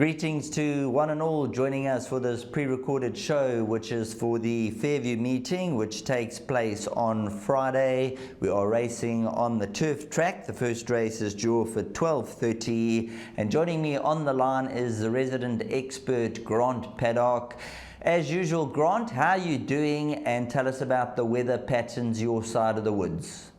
Greetings to one and all joining us for this pre-recorded show, which is for the Fairview meeting, which takes place on Friday. We are racing on the turf track. The first race is due off at 12:30. And joining me on the line is the resident expert, Grant Paddock. As usual, Grant, how are you doing? And tell us about the weather patterns your side of the woods.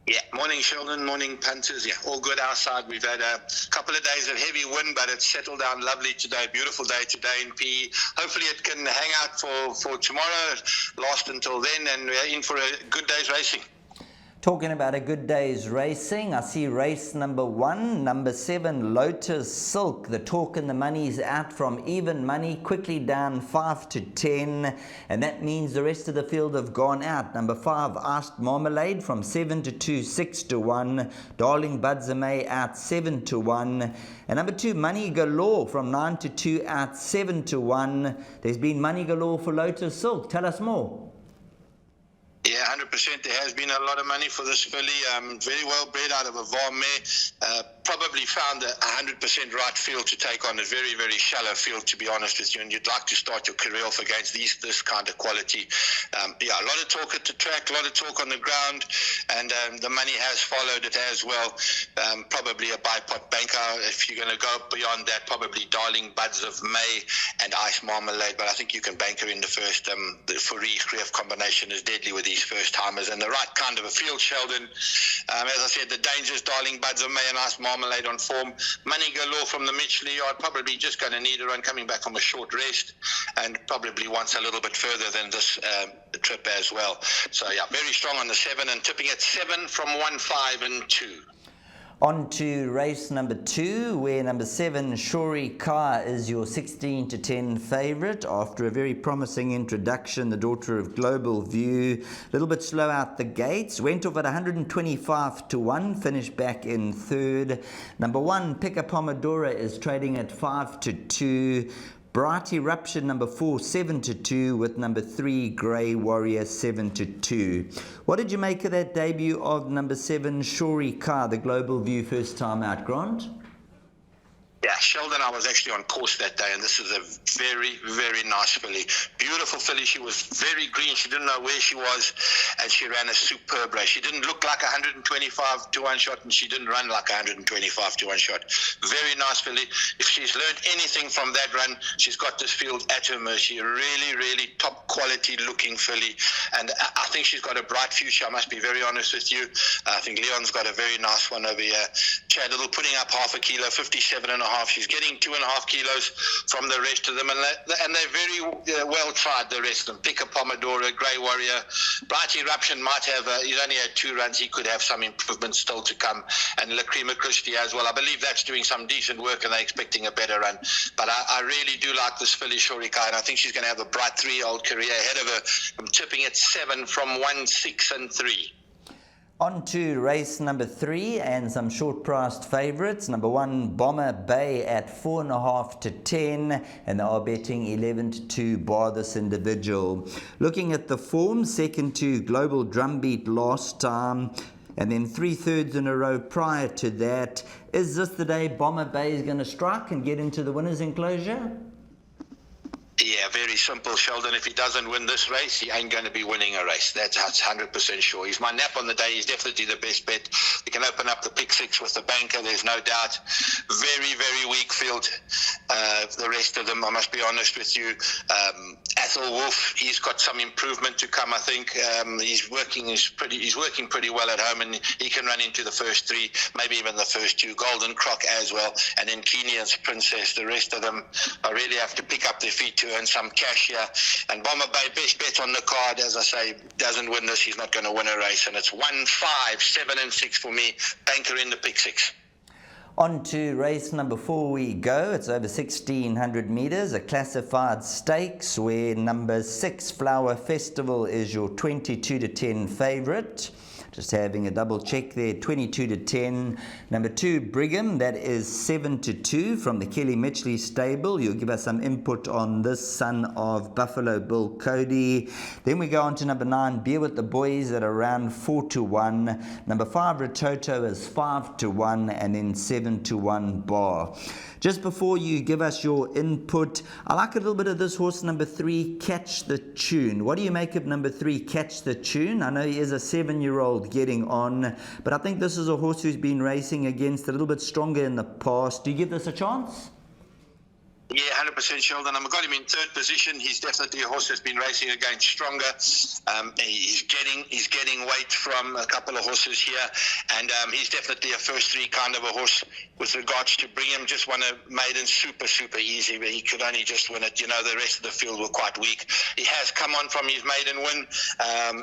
Yeah, morning Sheldon, morning punters. Yeah, all good our side. We've had a couple of days of heavy wind, but it's settled down lovely today. Beautiful day today in PE. Hopefully it can hang out for tomorrow, last until then, and we're in for a good day's racing. Talking about a good day's racing, I see race number 1, number 7, Lotus Silk. The talk and the money's out from even money, quickly down 5 to 10, and that means the rest of the field have gone out. Number 5, Iced Marmalade from 7 to 2, 6 to 1. Darling Buds May out 7 to 1. And number 2, Money Galore from 9 to 2 out 7 to 1. There's been money galore for Lotus Silk. Tell us more. Yeah, 100%. There has been a lot of money for this filly. Very well bred out of a Var mare. Probably found a 100% right field to take on. A very, very shallow field, to be honest with you. And you'd like to start your career off against this kind of quality. Yeah, a lot of talk at the track, a lot of talk on the ground. And the money has followed it as well. Probably a bipot banker. If you're going to go beyond that, probably Darling Buds of May and Ice Marmalade. But I think you can banker in the first. The Fourie-Greef combination is deadly with these first timers and the right kind of a field, Sheldon. As I said, the dangers, Darling Buds of May and Ice Marmalade on form. Money Galore from the Mitchley Yard, probably just going to need a run coming back from a short rest, and probably wants a little bit further than this trip as well. So yeah, very strong on the 7 and tipping at 7 from 1, 5 and 2. On to race number 2, where number 7, Shori Ka, is your 16 to 10 favourite. After a very promising introduction, the daughter of Global View, a little bit slow out the gates, went off at 125 to 1, finished back in third. Number 1, Pica Pomodora, is trading at 5 to 2. Bright Eruption, number 4, 7 to 2, with number 3, Grey Warrior, 7 to 2. What did you make of that debut of number 7, Shori Ka, the Global View first time out, Grant? Yeah, Sheldon, I was actually on course that day, and this is a very, very nice filly. Beautiful filly. She was very green. She didn't know where she was, and she ran a superb race. She didn't look like 125 to 1 shot, and she didn't run like 125 to 1 shot. Very nice filly. If she's learned anything from that run, she's got this field at her mercy. A really, really top quality looking filly, and I think she's got a bright future. I must be very honest with you. I think Leon's got a very nice one over here. Chad Little putting up half a kilo, 57.5. She's getting 2.5 kilos from the rest of them, and they're very well tried, the rest of them. Pica Pomodora, Grey Warrior, Bright Eruption might have, he's only had 2 runs, he could have some improvements still to come, and Lacrima Christie as well. I believe that's doing some decent work, and they're expecting a better run. But I really do like this filly, Shori Ka, and I think she's going to have a bright 3-year-old career ahead of her. I'm tipping at 7 from 1, 6 and 3. On to race number 3 and some short-priced favourites. Number 1, Bomber Bay at 4.5 to 10, and they are betting 11 to 2 bar this individual. Looking at the form, second to Global Drumbeat last time, and then 3/3 in a row prior to that. Is this the day Bomber Bay is going to strike and get into the winner's enclosure? Yeah, very simple, Sheldon. If he doesn't win this race, he ain't going to be winning a race. That's 100% sure. He's my nap on the day. He's definitely the best bet. We can open up the pick 6 with the banker, there's no doubt. Very, very weak field. The rest of them, I must be honest with you. Athel Wolf, he's got some improvement to come, I think. He's working pretty well at home, and he can run into the first 3, maybe even the first 2. Golden Croc as well, and then Kenya's Princess. The rest of them, I really have to pick up their feet to earn some cash here. And Bomber Bay, best bet on the card. As I say, doesn't win this, he's not going to win a race. And it's 1, 5, 7 and 6 for me. Banker in the pick 6. On to race number 4 we go. It's over 1,600 metres, a classified stakes where number 6, Flower Festival, is your 22 to 10 favourite. Just having a double check there, 22-10. Number 2, Brigham, that is 7-2 from the Kelly Mitchley stable. You'll give us some input on this son of Buffalo Bill Cody. Then we go on to number 9, Beer with the Boys at around 4-1. Number 5, Rototo is 5-1, and then 7-1 Bar. Just before you give us your input, I like a little bit of this horse, number 3, Catch the Tune. What do you make of number 3, Catch the Tune? I know he is a 7-year-old getting on, but I think this is a horse who's been racing against a little bit stronger in the past. Do you give this a chance? Yeah, 100% Sheldon. I've got him in third position. He's definitely a horse that's been racing against stronger. He's getting weight from a couple of horses here, and he's definitely a first 3 kind of a horse with regards to Brigham. Just won a maiden super easy, but he could only just win it. You know, the rest of the field were quite weak. He has come on from his maiden win.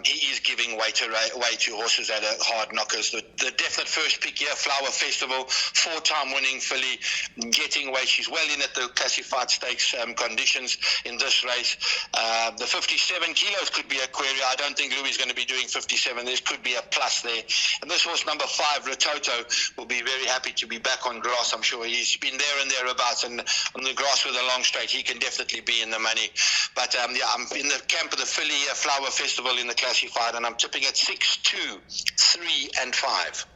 He is giving weight to horses that are hard knockers. The definite first pick here, Flower Festival, 4-time winning filly, getting weight. She's well in at the classified stakes conditions in this race. The 57 kilos could be a query. I don't think Louis is going to be doing 57. There could be a plus there. And this horse, number 5, Rototo, will be very happy to be back on grass. I'm sure he's been there and thereabouts, and on the grass with a long straight, he can definitely be in the money. But yeah, I'm in the camp of the filly Flower Festival in the classified, and I'm tipping at 6, 2, 3, and 5.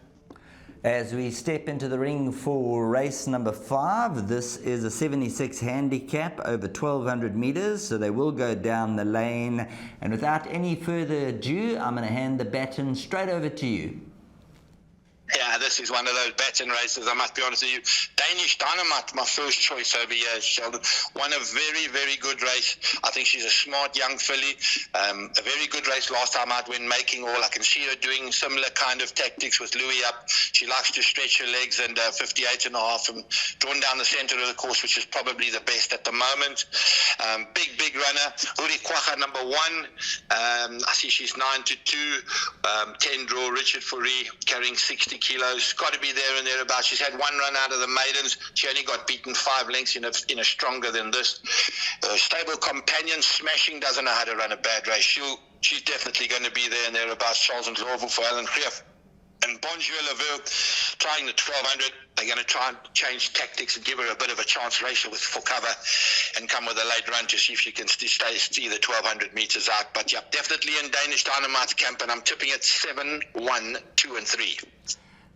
As we step into the ring for race number 5, this is a 76 handicap over 1,200 meters, so they will go down the lane. And without any further ado, I'm going to hand the baton straight over to you. Yeah, this is one of those baton races, I must be honest with you. Danish Dynamite, my first choice over here, Sheldon. Won a very good race. I think she's a smart young filly. A very good race last time out when making all. I can see her doing similar kind of tactics with Louis up. She likes to stretch her legs, and 58.5 and drawn down the centre of the course, which is probably the best at the moment. Big runner. Uri Kwacha, number 1. I see she's 9-2. 10 draw, Richard Fourie carrying 60 kilos. Got to be there and thereabouts. She's had 1 run out of the maidens. She only got beaten 5 lengths in a stronger than this. Stable Companion, smashing, doesn't know how to run a bad race. She's definitely going to be there and thereabouts. Charles and Lawful for Alan Creef. And Bonjour Laveux trying the 1,200. They're going to try and change tactics and give her a bit of a chance racer for cover and come with a late run to see if she can see the 1,200 meters out. But yeah, definitely in Danish Dynamite's camp, and I'm tipping at 7, 1, 2, and 3.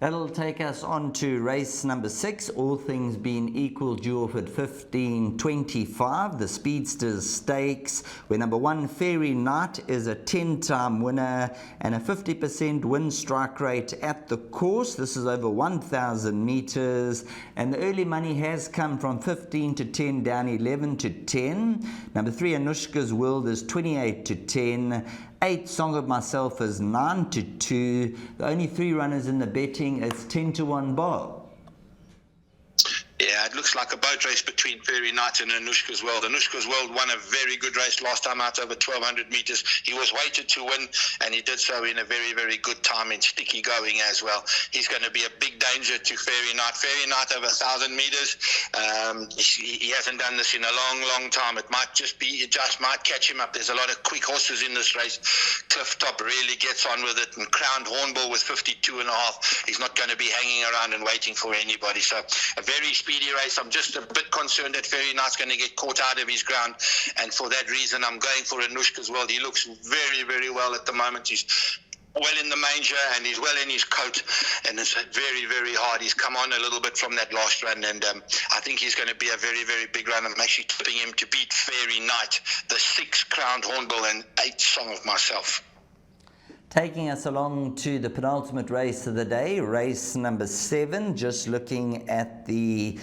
That'll take us on to race number 6, all things being equal, due off at 15.25, the Speedsters Stakes, where number 1, Fairy Knight, is a 10-time winner and a 50% win strike rate at the course. This is over 1,000 meters, and the early money has come from 15-10 down 11-10. Number 3, Anushka's World, is 28-10. 8, Song of Myself, is 9-2. The only 3 runners in the betting, it's 10-1 Bar. Yeah, it looks like a boat race between Fairy Knight and Anushka's World. Anushka's World won a very good race last time out over 1,200 meters. He was weighted to win, and he did so in a very good time in sticky going as well. He's going to be a big danger to Fairy Knight. Fairy Knight over 1,000 meters. He hasn't done this in a long time. It just might catch him up. There's a lot of quick horses in this race. Cliff Top really gets on with it, and Crowned Hornbill with 52.5. He's not going to be hanging around and waiting for anybody. So a very speedy race. I'm just a bit concerned that Fairy Knight's going to get caught out of his ground, and for that reason I'm going for Anushka's World. He looks very well at the moment. He's well in the manger and he's well in his coat, and it's very hard. He's come on a little bit from that last run, and I think he's going to be a very big run. I'm actually tipping him to beat Fairy Knight, the 6 Crowned Hornbill, and 8 Song of Myself. Taking us along to the penultimate race of the day, race number 7, just looking at the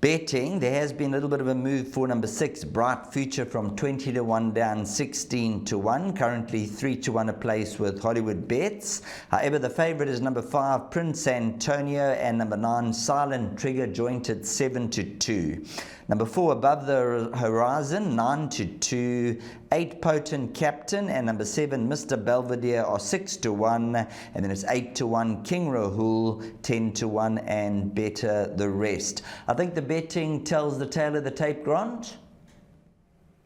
betting, there has been a little bit of a move for number 6, Bright Future, from 20-1 down 16-1, currently 3-1 a place with Hollywoodbets. However, the favourite is number 5, Prince Antonio, and number 9, Silent Trigger, joint at 7-2. Number 4, Above the Horizon, 9-2. 8, Potent Captain, and number 7, Mr. Belvedere, are 6-1. And then it's 8-1, King Rahul, 10-1, and Better the Rest. I think the betting tells the tale of the tape, Grant.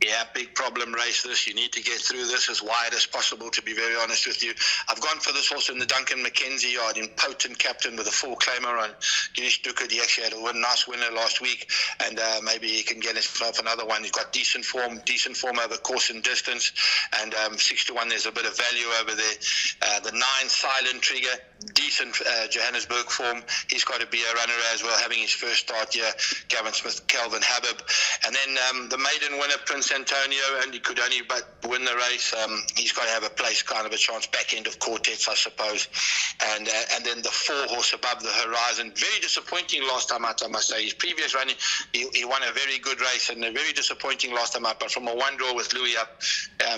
Yeah, big problem race this. You need to get through this as wide as possible, to be very honest with you. I've gone for this horse in the Duncan Mackenzie yard in Potent Captain with a full claimer on Ginish Dukat. He actually had a nice winner last week, and maybe he can get himself another one. He's got decent form over course and distance, and 6-1, there's a bit of value over there. The 9 Silent Trigger, decent Johannesburg form. He's got to be a runner as well, having his first start here. Gavin Smith, Calvin Habib, and then the maiden winner, Prince Antonio, and he could only but win the race. He's got to have a place, kind of a chance, back end of quartets, I suppose. And then the 4 horse Above the Horizon, very disappointing last time out, I must say. His previous run, he won a very good race, and a very disappointing last time out. But from a 1 draw with Louis up,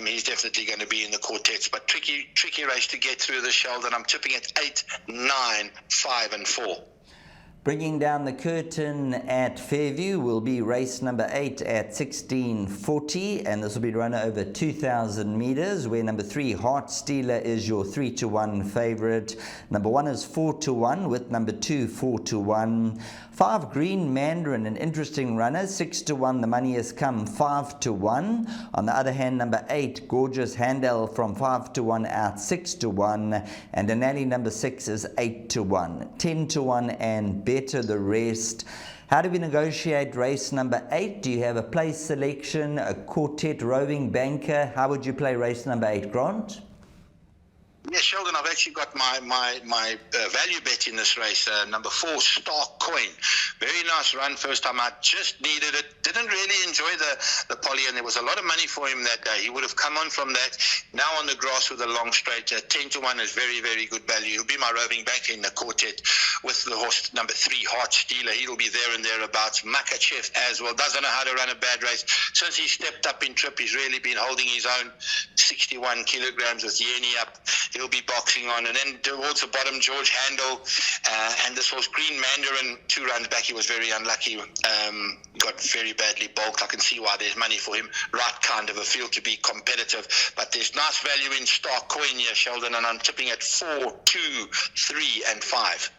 he's definitely going to be in the quartets. But tricky race to get through the Sheldon. I'm tipping at 8, 9, 5, and 4. Bringing down the curtain at Fairview will be race number 8 at 1640, and this will be run over 2,000 meters, where number 3 Heart Stealer is your 3-1 favorite. Number 1 is 4-1 with number 2 4-1. 5 Green Mandarin, an interesting runner, 6-1. The money has come 5-1. On the other hand, number 8 Gorgeous Handel from 5-1 out 6-1, and Denali number 6 is 8-1. 10-1 and better the rest. How do we negotiate race number 8? Do you have a place selection, a quartet roving banker? How would you play race number 8, Grant? Yeah, Sheldon, I've actually got my value bet in this race. Number 4, Star Coin. Very nice run first time out. Just needed it. Didn't really enjoy the poly, and there was a lot of money for him that day. He would have come on from that. Now on the grass with a long straight. 10-1 is very, very good value. He'll be my roving back in the quartet with the horse number 3, Heart Stealer. He'll be there and thereabouts. Makachev as well. Doesn't know how to run a bad race. Since he stepped up in trip, he's really been holding his own. 61 kilograms with Yeni up. He'll be boxing on. And then towards the bottom, George Handel, and this was Green Mandarin. 2 runs back, he was very unlucky. Got very badly bulked. I can see why there's money for him. Right kind of a field to be competitive. But there's nice value in Star Coin here, Sheldon, and I'm tipping at 4, 2, 3, and 5.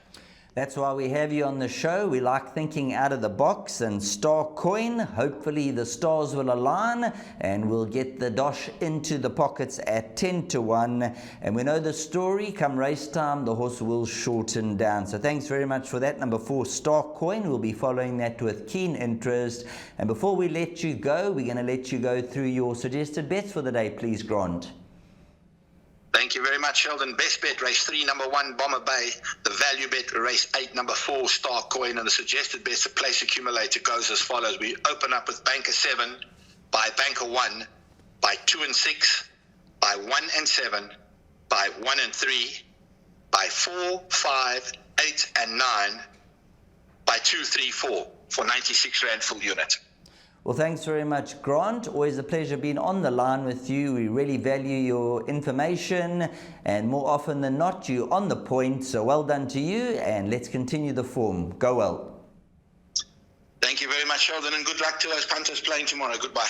That's why we have you on the show. We like thinking out of the box, and Star Coin, hopefully the stars will align and we'll get the dosh into the pockets at 10-1. And we know the story, come race time, the horse will shorten down. So thanks very much for that. Number 4, Star Coin. We'll be following that with keen interest. And before we let you go, we're going to let you go through your suggested bets for the day, please, Grant. Thank you very much, Sheldon. Best bet, race 3, number 1, Bomber Bay. The value bet, race 8, number 4, Star Coin. And the suggested bets, the place accumulator, goes as follows. We open up with Banker 7, by Banker 1, by 2 and 6, by 1 and 7, by 1 and 3, by 4, 5, 8, and 9, by 2, 3, 4, for 96 Rand full unit. Well, thanks very much, Grant. Always a pleasure being on the line with you. We really value your information, and more often than not, you're on the point. So well done to you, and let's continue the form. Go well. Thank you very much, Sheldon, and good luck to those punters playing tomorrow. Goodbye.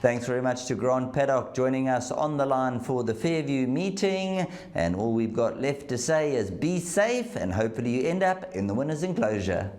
Thanks very much to Grant Paddock joining us on the line for the Fairview meeting. And all we've got left to say is be safe, and hopefully you end up in the winner's enclosure.